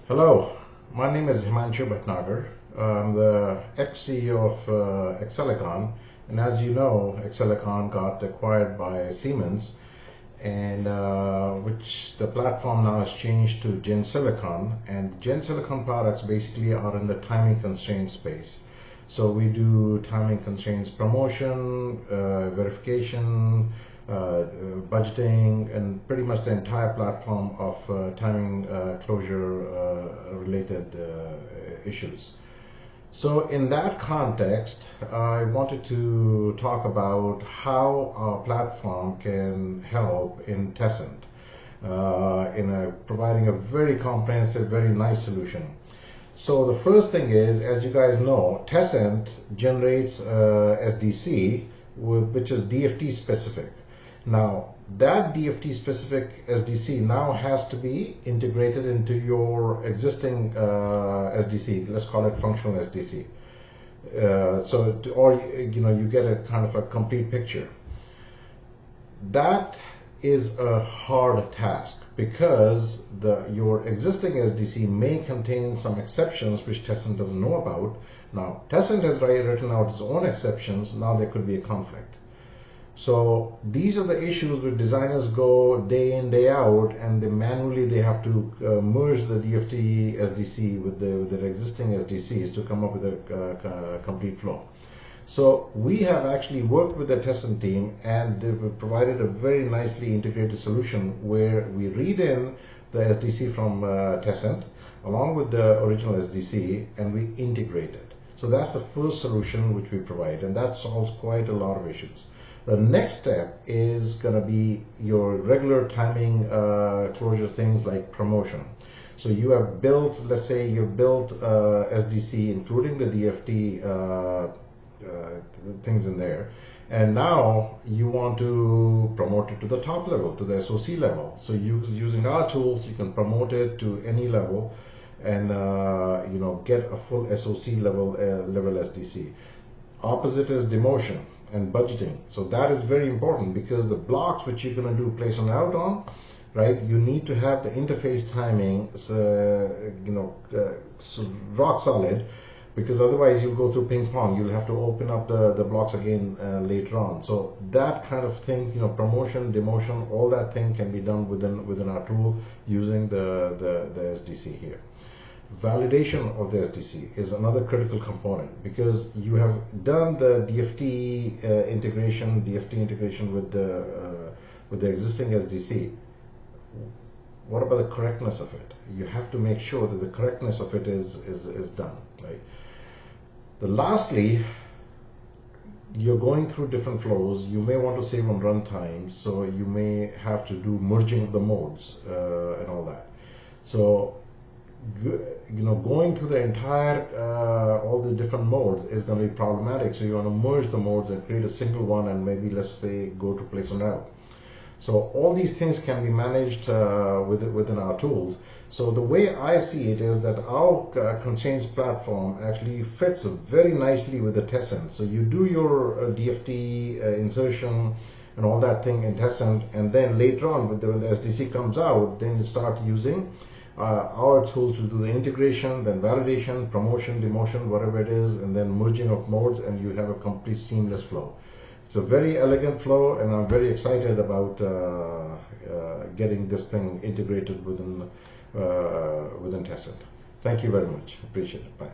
Hello, my name is Himanshu Bhatnagar. I'm the ex-CEO of Excelicon, and as you know, Excelicon got acquired by Siemens, and which the platform now has changed to GenSilicon, and GenSilicon products basically are in the timing constraint space. So we do timing constraints promotion, verification, budgeting, and pretty much the entire platform of timing closure related issues. So in that context, I wanted to talk about how our platform can help in Tessent in providing a very comprehensive, very nice solution. So the first thing is, as you guys know, Tessent generates SDC, which is DFT specific. Now, that DFT specific SDC now has to be integrated into your existing SDC. Let's call it functional SDC. Or you get a kind of a complete picture. That is a hard task because your existing SDC may contain some exceptions which Tessent doesn't know about. Now, Tessent has written out its own exceptions. Now there could be a conflict. So these are the issues where designers go day in, day out, and they have to merge the DFT SDC with their existing SDCs to come up with a complete flow. So we have actually worked with the Tessent team, and they've provided a very nicely integrated solution where we read in the SDC from Tessent along with the original SDC, and we integrate it. So that's the first solution which we provide, and that solves quite a lot of issues. The next step is going to be your regular timing closure things like promotion. So you have built, let's say you built SDC including the DFT things in there, and now you want to promote it to the top level, to the SOC level. So using our tools, you can promote it to any level and get a full SOC level SDC. Opposite is demotion and budgeting. So that is very important because the blocks which you're going to do place on out on, right, you need to have the interface timing rock solid, because otherwise you'll go through ping pong. You'll have to open up the blocks again later on. So that kind of thing, promotion, demotion, all that thing can be done within our tool using the SDC here. Validation of the SDC is another critical component because you have done the DFT integration with the existing SDC. What about the correctness of it? You have to make sure that the correctness of it is done, right? Lastly, you're going through different flows. You may want to save on runtime, so you may have to do merging of the modes and all that. So going through the entire all the different modes is going to be problematic. So you want to merge the modes and create a single one, and maybe let's say go to place and route. So all these things can be managed within our tools. So the way I see it is that our constraints platform actually fits very nicely with the Tessent. So you do your DFT insertion and all that thing in Tessent, and then later on when the SDC comes out, then you start using our tools to do the integration, then validation, promotion, demotion, whatever it is, and then merging of modes, and you have a complete seamless flow. It's a very elegant flow, and I'm very excited about getting this thing integrated within Tessent. Thank you very much. Appreciate it. Bye.